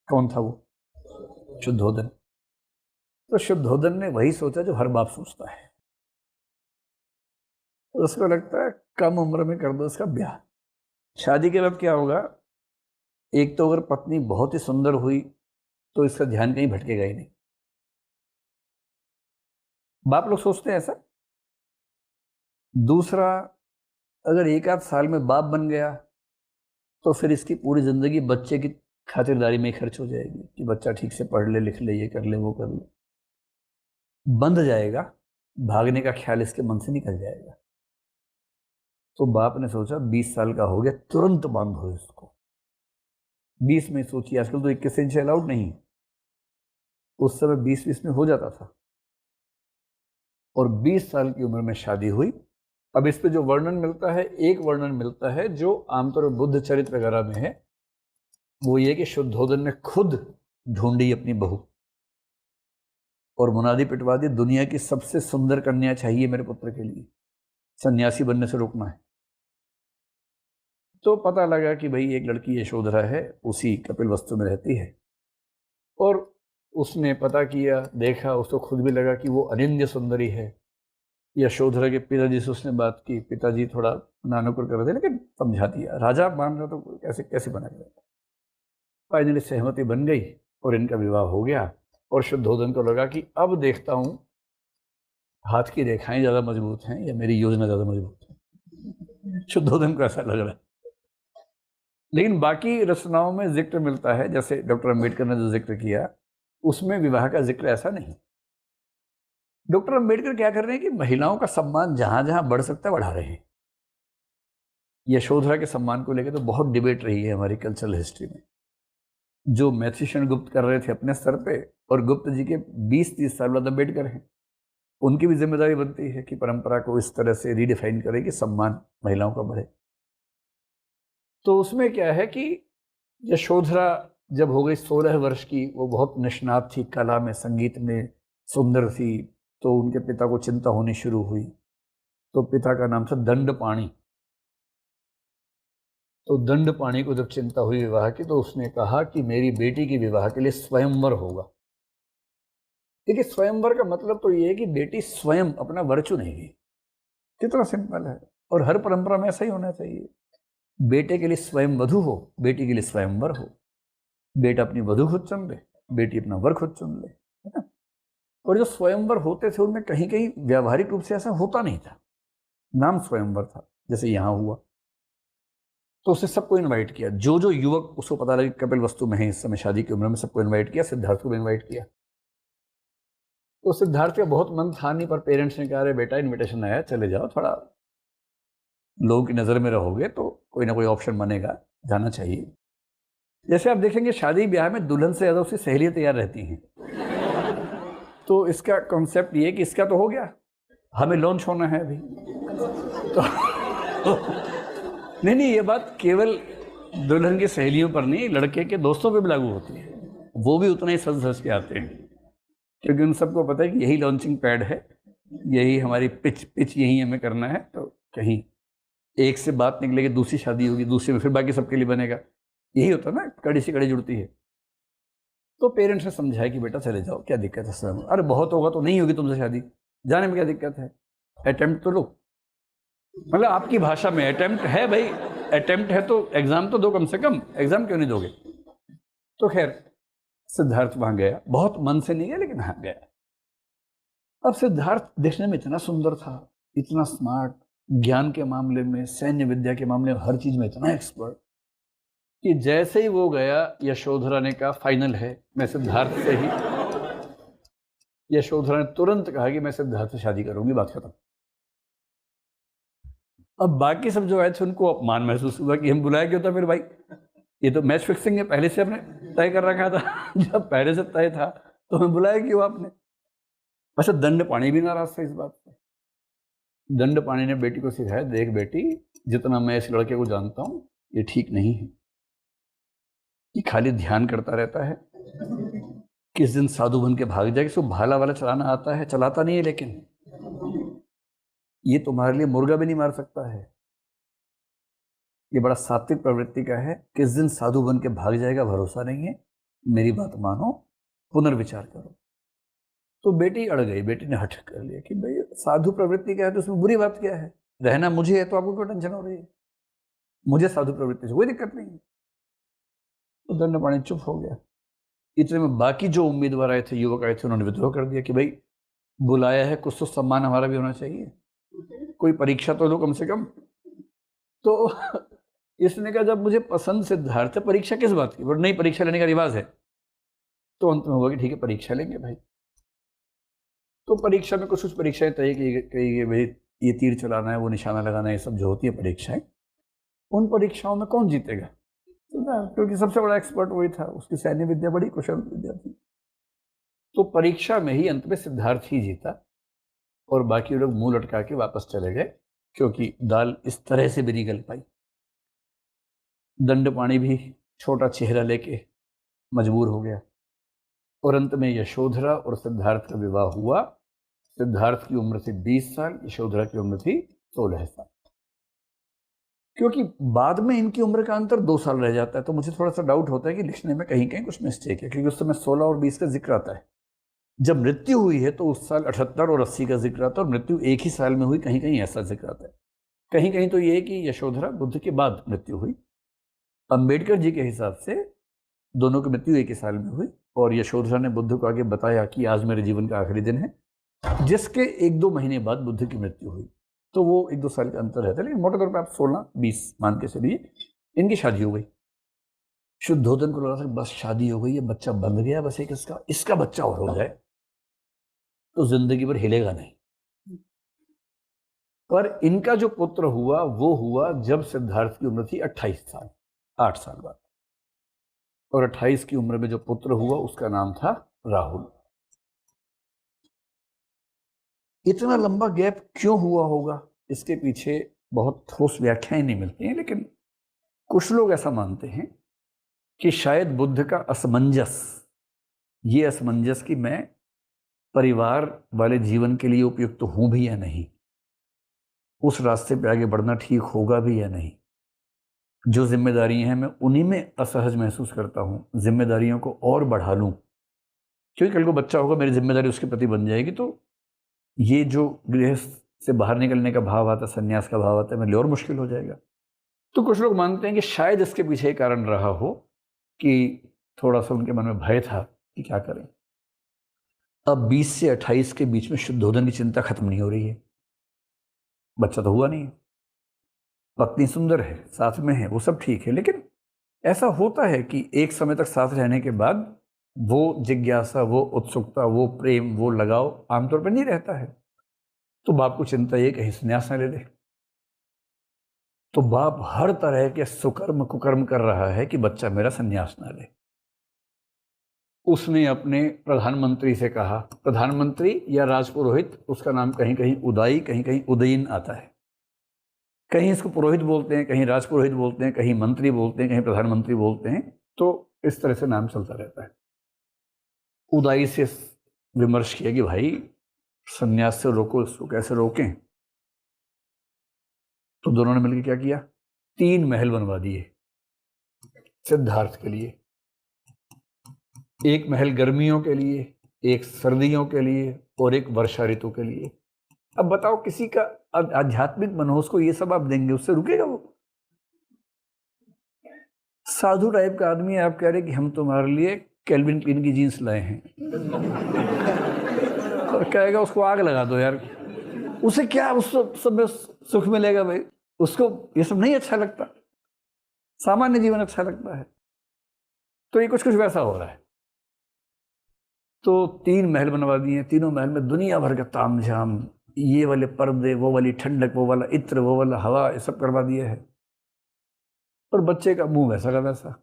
कौन था वो? शुद्धोधन। तो शुद्धोधन ने वही सोचा जो हर बाप सोचता है। तो उसको लगता है कम उम्र में कर दो इसका ब्याह। शादी के बाद क्या होगा, एक तो अगर पत्नी बहुत ही सुंदर हुई तो इसका ध्यान कहीं भटकेगा ही नहीं। बाप लोग सोचते हैं ऐसा। दूसरा, अगर एक आध साल में बाप बन गया तो फिर इसकी पूरी जिंदगी बच्चे की खातिरदारी में ही खर्च हो जाएगी कि बच्चा ठीक से पढ़ ले, लिख ले, ये कर ले, वो कर ले। बंध जाएगा, भागने का ख्याल इसके मन से निकल जाएगा। तो बाप ने सोचा 20 साल का हो गया, तुरंत बांधो इसको। 20 में सोचिए, आजकल तो 21 इंच अलाउड नहीं, उस समय 20 में हो जाता था। और 20 साल की उम्र में शादी हुई। अब इस पे जो वर्णन मिलता है, एक वर्णन मिलता है जो आमतौर पर बुद्ध चरित्र वगैरह में है, वो ये कि शुद्धोधन ने खुद ढूंढी अपनी बहू और मुनादी पिटवा दी, दुनिया की सबसे सुंदर कन्या चाहिए मेरे पुत्र के लिए, सन्यासी बनने से रोकना है। तो पता लगा कि भाई एक लड़की यशोधरा है, उसी कपिलवस्तु में रहती है। और उसने पता किया, देखा, उसको खुद भी लगा कि वो अनिंद्य सुंदरी है। यशोधरा के पिताजी से उसने बात की, पिताजी थोड़ा नानुकुर कर रहे थे लेकिन समझा दिया। राजा मान रहा तो कैसे कैसे बना गया। फाइनली सहमति बन गई और इनका विवाह हो गया। और शुद्धोधन को लगा कि अब देखता हूं हाथ की रेखाएं ज्यादा मजबूत हैं या मेरी योजना ज्यादा मजबूत है। शुद्धोधन को ऐसा लग रहा है। लेकिन बाकी रचनाओं में जिक्र मिलता है, जैसे डॉक्टर अम्बेडकर ने जो जिक्र किया, उसमें विवाह का जिक्र ऐसा नहीं। डॉक्टर अम्बेडकर क्या कर रहे हैं कि महिलाओं का सम्मान जहां जहां बढ़ सकता है बढ़ा रहे हैं। यशोधरा के सम्मान को लेकर तो बहुत डिबेट रही है हमारी कल्चरल हिस्ट्री में। जो मैथिशन गुप्त कर रहे थे अपने स्तर पे, और गुप्त जी के 20-30 साल बाद अम्बेडकर हैं, उनकी भी जिम्मेदारी बनती है कि परंपरा को इस तरह से रीडिफाइन करें कि सम्मान महिलाओं का बढ़े। तो उसमें क्या है कि यशोधरा जब हो गई 16 वर्ष की, वो बहुत निष्णात थी कला में, संगीत में, सुंदर थी। तो उनके पिता को चिंता होनी शुरू हुई। तो पिता का नाम था दंडपाणि। तो दंडपाणि को जब चिंता हुई विवाह की, तो उसने कहा कि मेरी बेटी के विवाह के लिए स्वयंवर होगा। देखिए, स्वयंवर का मतलब तो ये है कि बेटी स्वयं अपना वर चुनेगी। कितना सिंपल है। और हर परंपरा में ऐसा ही होना चाहिए। बेटे के लिए स्वयं वधु हो, बेटी के लिए स्वयंवर हो। बेटा अपनी वधु खुद चुन ले, बेटी अपना वर खुद चुन ले, है ना। और जो स्वयंवर होते थे उनमें कहीं कहीं व्यावहारिक रूप से ऐसा होता नहीं था, नाम स्वयंवर था, जैसे यहाँ हुआ। तो उसे सबको इनवाइट किया, जो जो युवक उसको पता लगे कपिल वस्तु में है इस समय शादी की उम्र में, सबको इनवाइट किया। सिद्धार्थ को भी इनवाइट किया। तो सिद्धार्थ का बहुत मन था नहीं, पर पेरेंट्स ने कहा अरे बेटा इनविटेशन आया, चले जाओ, थोड़ा लोगों की नज़र में रहोगे तो कोई ना कोई ऑप्शन बनेगा, जाना चाहिए। जैसे आप देखेंगे शादी ब्याह में दुल्हन से ज़्यादा उसकी सहेलियाँ तैयार रहती हैं। तो इसका कॉन्सेप्ट ये कि इसका तो हो गया, हमें लॉन्च होना है अभी। तो नहीं, ये बात केवल दुल्हन की सहेलियों पर नहीं, लड़के के दोस्तों पे भी लागू होती है। वो भी उतना ही सज धज के आते हैं, क्योंकि उन सबको पता है कि यही लॉन्चिंग पैड है, यही हमारी पिच यही हमें करना है। तो कहीं एक से बात निकलेगी, दूसरी शादी होगी, दूसरी में फिर बाकी सबके लिए बनेगा। यही होता है ना, कड़ी से कड़ी जुड़ती है। तो पेरेंट्स ने समझाया कि बेटा चले जाओ, क्या दिक्कत है सर, अरे बहुत होगा तो नहीं होगी तुमसे शादी, जाने में क्या दिक्कत है, अटेम्प्ट तो लो। मतलब आपकी भाषा में अटेम्प्ट है भाई, अटेम्प्ट है तो एग्जाम तो दो कम से कम, एग्जाम क्यों नहीं दोगे। तो खैर सिद्धार्थ वहां गया, बहुत मन से नहीं गया लेकिन हाँ गया। अब सिद्धार्थ देखने में इतना सुंदर था, इतना स्मार्ट, ज्ञान के मामले में, सैन्य विद्या के मामले में, हर चीज में इतना एक्सपर्ट, कि जैसे ही वो गया यशोधरा ने कहा फाइनल है, मैं सिद्धार्थ से ही। यशोधरा ने तुरंत कहा कि मैं सिद्धार्थ से शादी करूंगी, बात खत्म। अब बाकी सब जो आए थे उनको अपमान महसूस हुआ कि हम बुलाया क्यों था फिर भाई, ये तो मैच फिक्सिंग है, पहले से हमने तय कर रखा था। जब पहले से तय था तो हमें बुलाया क्यों आपने। अच्छा, दंडपाणि भी नाराज था इस बात से। दंडपाणि ने बेटी को सिखाया, देख बेटी, जितना मैं इस लड़के को जानता हूं ये ठीक नहीं है, ये खाली ध्यान करता रहता है, किस दिन साधु बन के भाग जाए। इसको भाला वाला चलाना आता है, चलाता नहीं है, लेकिन ये तुम्हारे लिए मुर्गा भी नहीं मार सकता है, ये बड़ा सात्विक प्रवृत्ति का है, किस दिन साधु बन के भाग जाएगा भरोसा नहीं है। मेरी बात मानो, पुनर्विचार करो। तो बेटी अड़ गई, बेटी ने हठ कर लिया कि भाई साधु प्रवृत्ति क्या है तो उसमें बुरी बात क्या है, रहना मुझे है तो आपको क्यों टेंशन हो रही है, मुझे साधु प्रवृत्ति से कोई दिक्कत नहीं है। तो दंडपाणि चुप हो गया। इतने में बाकी जो उम्मीदवार आए थे, युवक आए थे, उन्होंने विद्रोह कर दिया कि भाई बुलाया है, कुछ तो सम्मान हमारा भी होना चाहिए, कोई परीक्षा तो लो कम से कम। तो इसने कहा जब मुझे पसंद सिद्धार्थ है, परीक्षा किस बात की, बट नहीं परीक्षा लेने का रिवाज है। तो अंत में हुआ कि ठीक है परीक्षा लेंगे भाई। तो परीक्षा में कुछ परीक्षाएं तय की गई, भाई ये तीर चलाना है, वो निशाना लगाना है, ये सब जो होती है परीक्षाएं, उन परीक्षाओं में कौन जीतेगा, क्योंकि सबसे बड़ा एक्सपर्ट वही था, उसकी सैन्य विद्या बड़ी कुशल विद्या थी। तो परीक्षा में ही अंत में सिद्धार्थ ही जीता और बाकी लोग मुंह लटका के वापस चले गए, क्योंकि दाल इस तरह से भी नहीं गल पाई। दंडपाणि भी छोटा चेहरा लेके मजबूर हो गया और अंत में यशोधरा और सिद्धार्थ का विवाह हुआ। सिद्धार्थ की उम्र थी 20 साल, यशोधरा की उम्र थी 16 साल। क्योंकि बाद में इनकी उम्र का अंतर 2 साल रह जाता है, तो मुझे थोड़ा सा डाउट होता है कि लिखने में कहीं कहीं कुछ मिस्टेक है, क्योंकि उस समय 16 और 20 का जिक्र आता है। जब मृत्यु हुई है तो उस साल 78 और 80 का जिक्र आता है, और मृत्यु एक ही साल में हुई, कहीं कहीं ऐसा जिक्र आता है। कहीं कहीं तो ये है कि यशोधरा बुद्ध के बाद मृत्यु हुई। अंबेडकर जी के हिसाब से दोनों की मृत्यु एक ही साल में हुई, और यशोधरा ने बुद्ध को आगे बताया कि आज मेरे जीवन का आखिरी दिन है, जिसके 1-2 महीने बाद बुद्ध की मृत्यु हुई। तो वो 1-2 साल का अंतर रहता है, लेकिन मोटे तौर पर आप 16-20 मान के चलिए। इनकी शादी हो गई। शुद्धोधन को लगा था बस शादी हो गई है, बच्चा बंध गया, बस एक इसका इसका बच्चा और हो जाए तो जिंदगी भर हिलेगा नहीं। पर इनका जो पुत्र हुआ वो हुआ जब सिद्धार्थ की उम्र थी 28 साल, 8 साल बाद। और 28 की उम्र में जो पुत्र हुआ उसका नाम था राहुल। इतना लंबा गैप क्यों हुआ होगा, इसके पीछे बहुत ठोस व्याख्याएं नहीं मिलती हैं, लेकिन कुछ लोग ऐसा मानते हैं कि शायद बुद्ध का असमंजस, ये असमंजस कि मैं परिवार वाले जीवन के लिए उपयुक्त हूं भी या नहीं, उस रास्ते पे आगे बढ़ना ठीक होगा भी या नहीं, जो जिम्मेदारियां हैं मैं उन्हीं में असहज महसूस करता हूं, जिम्मेदारियों को और बढ़ा लूं क्योंकि कल को बच्चा होगा, मेरी जिम्मेदारी उसके प्रति बन जाएगी। तो ये जो गृहस्थ से बाहर निकलने का भाव आता है, संन्यास का भाव आता है, मेरे लिए और मुश्किल हो जाएगा। तो कुछ लोग मानते हैं कि शायद इसके पीछे एक कारण रहा हो कि थोड़ा सा उनके मन में भय था कि क्या करें। अब 20 से 28 के बीच में शुद्धोधन की चिंता खत्म नहीं हो रही है, बच्चा तो हुआ नहीं, पत्नी सुंदर है, साथ में है, वो सब ठीक है, लेकिन ऐसा होता है कि एक समय तक साथ रहने के बाद वो जिज्ञासा, वो उत्सुकता, वो प्रेम, वो लगाव आमतौर पर नहीं रहता है। तो बाप को चिंता ये कहीं संन्यास न ले ले। तो बाप हर तरह के सुकर्म कुकर्म कर रहा है कि बच्चा मेरा संन्यास ना ले। उसने अपने प्रधानमंत्री से कहा, प्रधानमंत्री या राजपुरोहित, उसका नाम कहीं कहीं उदाई, कहीं कहीं उदयीन आता है, कहीं इसको पुरोहित बोलते हैं, कहीं राजपुरोहित बोलते हैं, कहीं मंत्री बोलते हैं, कहीं प्रधानमंत्री बोलते हैं, तो इस तरह से नाम चलता रहता है। उदाई से विमर्श किया कि भाई संन्यास से रोको, इसको कैसे रोकें। तो दोनों ने मिलकर क्या किया, 3 महल बनवा दिए सिद्धार्थ के लिए। एक महल गर्मियों के लिए, एक सर्दियों के लिए, और एक वर्षा ऋतु के लिए। अब बताओ किसी का आध्यात्मिक मनोज को ये सब आप देंगे, उससे रुकेगा वो? साधु टाइप का आदमी है, आप कह रहे कि हम तुम्हारे लिए केल्विन क्लीन की जीन्स लाए हैं और कहेगा उसको आग लगा दो यार, उसे क्या उस सब में सुख मिलेगा भाई? उसको ये सब नहीं अच्छा लगता, सामान्य जीवन अच्छा लगता है। तो ये कुछ कुछ वैसा हो रहा है। तो 3 महल बनवा दिए, तीनों महल में दुनिया भर का तामझाम, ये वाले पर्दे, वो वाली ठंडक, वो वाला इत्र, वो वाला हवा, ये सब करवा दिया है। और बच्चे का मुंह वैसा का वैसा,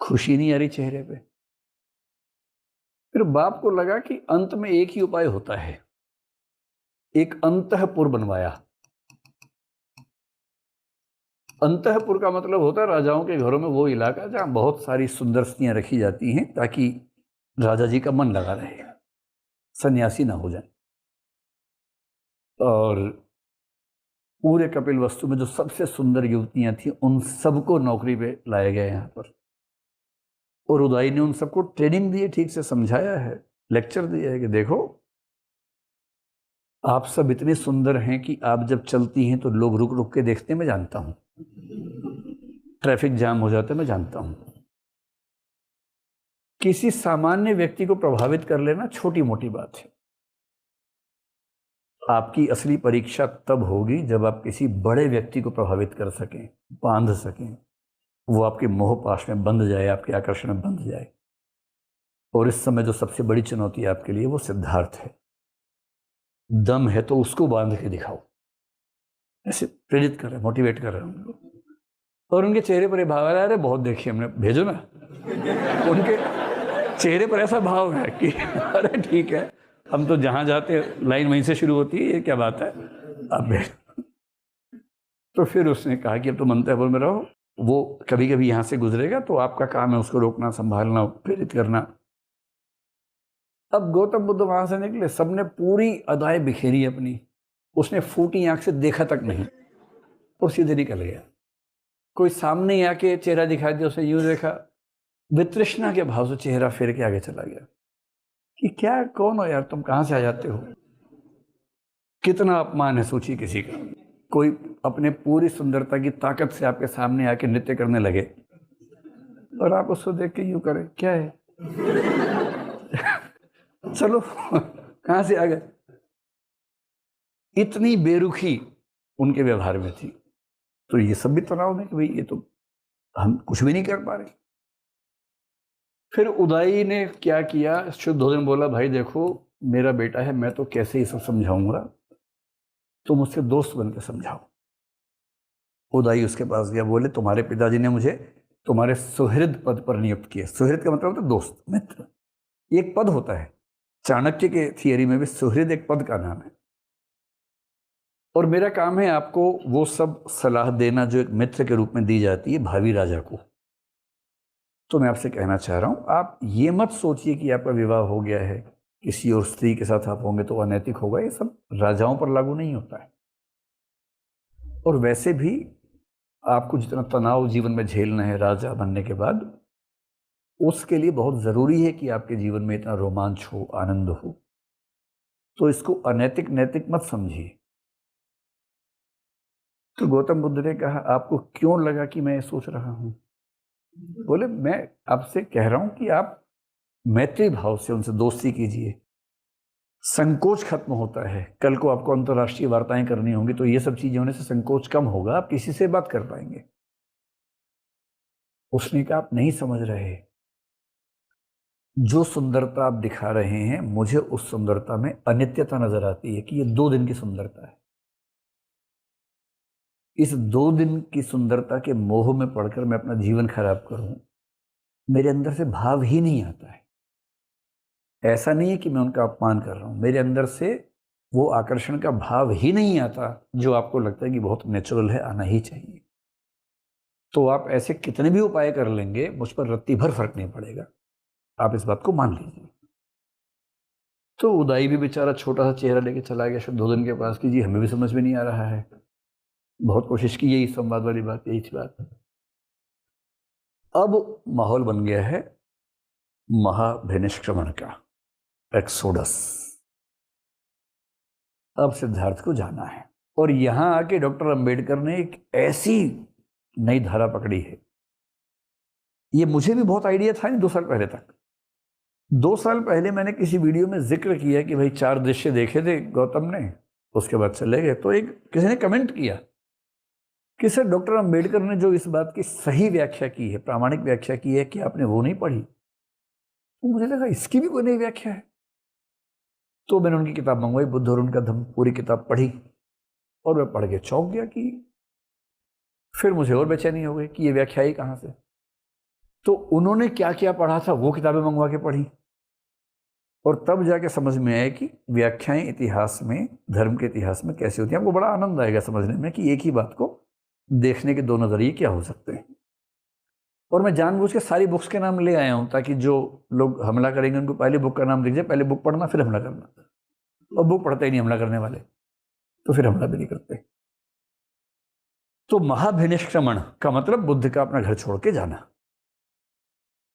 खुशी नहीं आ रही चेहरे पे। फिर बाप को लगा कि अंत में एक ही उपाय होता है, एक अंतःपुर बनवाया। अंतःपुर का मतलब होता है राजाओं के घरों में वो इलाका जहां बहुत सारी सुंदर स्त्रियां रखी जाती हैं, ताकि राजा जी का मन लगा रहे, सन्यासी ना हो जाए। और पूरे कपिल वस्तु में जो सबसे सुंदर युवतियां थी उन सबको नौकरी पे लाया गया यहाँ पर। और उदाई ने उन सबको ट्रेनिंग दी है, ठीक से समझाया है, लेक्चर दिया है कि देखो आप सब इतने सुंदर हैं कि आप जब चलती हैं तो लोग रुक रुक के देखते हैं, मैं जानता हूं, ट्रैफिक जाम हो जाता है, मैं जानता हूं। किसी सामान्य व्यक्ति को प्रभावित कर लेना छोटी मोटी बात है। आपकी असली परीक्षा तब होगी जब आप किसी बड़े व्यक्ति को प्रभावित कर सकें, बांध सकें, वो आपके मोह पाश में बंध जाए, आपके आकर्षण में बंध जाए। और इस समय जो सबसे बड़ी चुनौती आपके लिए वो सिद्धार्थ है। दम है तो उसको बांध के दिखाओ, ऐसे प्रेरित कर रहे हैं, मोटिवेट कर रहे हैं उनको। और उनके चेहरे पर ये भाव आ रहा है, बहुत देखिए हमने, भेजो ना। उनके चेहरे पर ऐसा भाव है कि अरे ठीक है, हम तो जहां जाते लाइन वहीं से शुरू होती है, ये क्या बात है, आप भेजो। तो फिर उसने कहा कि अब तो मंतव्य में रहो, वो कभी कभी यहाँ से गुजरेगा तो आपका काम है उसको रोकना, संभालना, प्रेरित करना। अब गौतम बुद्ध वहां से निकले, सबने पूरी अदाएं बिखेरी अपनी, उसने फूटी आंख से देखा तक नहीं और सीधे निकल गया। कोई सामने आके चेहरा दिखाई दिया, उसे यूं देखा, वितृष्णा के भाव से चेहरा फेर के आगे चला गया कि क्या, कौन हो यार तुम, कहां से आ जाते हो, कितना अपमान है सोचिए किसी का। कोई अपने पूरी सुंदरता की ताकत से आपके सामने आके नृत्य करने लगे और आप उसको देख के यूं करें, क्या है चलो कहां से आ गए। इतनी बेरुखी उनके व्यवहार में थी। तो ये सब भी तनाव में कि भाई ये तो हम कुछ भी नहीं कर पा रहे। फिर उदाई ने क्या किया, शुद्धोधन बोला, भाई देखो मेरा बेटा है, मैं तो कैसे ही सब समझाऊंगा, तुम उससे दोस्त बन के समझाओ। उदाई उसके पास गया, बोले तुम्हारे पिताजी ने मुझे तुम्हारे सुहृद पद पर नियुक्त किया। सुहृद का मतलब होता है दोस्त, मित्र। एक पद होता है, चाणक्य के थियरी में भी सुहृद एक पद का नाम है। और मेरा काम है आपको वो सब सलाह देना जो एक मित्र के रूप में दी जाती है भावी राजा को। तो मैं आपसे कहना चाह रहा हूं, आप ये मत सोचिए कि आपका विवाह हो गया है, किसी और स्त्री के साथ आप होंगे तो अनैतिक होगा। ये सब राजाओं पर लागू नहीं होता है। और वैसे भी आपको जितना तनाव जीवन में झेलना है राजा बनने के बाद, उसके लिए बहुत जरूरी है कि आपके जीवन में इतना रोमांच हो, आनंद हो। तो इसको अनैतिक नैतिक मत समझिए। तो गौतम बुद्ध ने कहा, आपको क्यों लगा कि मैं सोच रहा हूं? बोले, मैं आपसे कह रहा हूं कि आप मैत्री भाव से उनसे दोस्ती कीजिए। संकोच खत्म होता है। कल को आपको अंतर्राष्ट्रीय वार्ताएं करनी होंगी तो ये सब चीजें होने से संकोच कम होगा, आप किसी से बात कर पाएंगे। उसने कहा, आप नहीं समझ रहे, जो सुंदरता आप दिखा रहे हैं मुझे उस सुंदरता में अनित्यता नजर आती है कि ये 2 दिन की सुंदरता है। इस 2 दिन की सुंदरता के मोह में पड़कर मैं अपना जीवन खराब करूं, मेरे अंदर से भाव ही नहीं आता है। ऐसा नहीं है कि मैं उनका अपमान कर रहा हूं, मेरे अंदर से वो आकर्षण का भाव ही नहीं आता जो आपको लगता है कि बहुत नेचुरल है, आना ही चाहिए। तो आप ऐसे कितने भी उपाय कर लेंगे, मुझ पर रत्ती भर फर्क नहीं पड़ेगा, आप इस बात को मान लीजिए। तो उदाई भी बेचारा छोटा सा चेहरा लेके चला गया शुद्धोधन के पास कि जी हमें भी समझ में नहीं आ रहा है, बहुत कोशिश की, यही संवाद वाली बात, यही थी बात। अब माहौल बन गया है महाभिनिष्क्रमण का, एक्सोडस। अब सिद्धार्थ को जाना है। और यहां आके डॉक्टर अंबेडकर ने एक ऐसी नई धारा पकड़ी है, ये मुझे भी बहुत आइडिया था नहीं 2 साल पहले तक। 2 साल पहले मैंने किसी वीडियो में जिक्र किया कि भाई 4 दृश्य देखे थे गौतम ने, उसके बाद चले गए। तो एक किसी ने कमेंट किया कि सर डॉक्टर अंबेडकर ने जो इस बात की सही व्याख्या की है, प्रामाणिक व्याख्या की है, कि आपने वो नहीं पढ़ी। तो मुझे लगा इसकी भी कोई नई व्याख्या है। तो मैंने उनकी किताब मंगवाई, बुद्ध और उनका धम्म, पूरी किताब पढ़ी और मैं पढ़ के चौंक गया कि फिर मुझे और बेचैनी हो गई कि ये व्याख्या ही कहाँ से। तो उन्होंने क्या क्या पढ़ा था वो किताबें मंगवा के पढ़ी और तब जाके समझ में आया कि व्याख्याएं इतिहास में, धर्म के इतिहास में कैसे होती हैं। आपको बड़ा आनंद आएगा समझने में कि एक ही बात को देखने के 2 नजरिए क्या हो सकते हैं। और मैं जानबूझ के सारी बुक्स के नाम ले आया हूं ताकि जो लोग हमला करेंगे उनको पहले बुक का नाम दिख जाए, पहले बुक पढ़ना फिर हमला करना। और बुक पढ़ते ही नहीं हमला करने वाले, तो फिर हमला भी नहीं करते। तो महाभिनिष्क्रमण का मतलब बुद्ध का अपना घर छोड़ के जाना।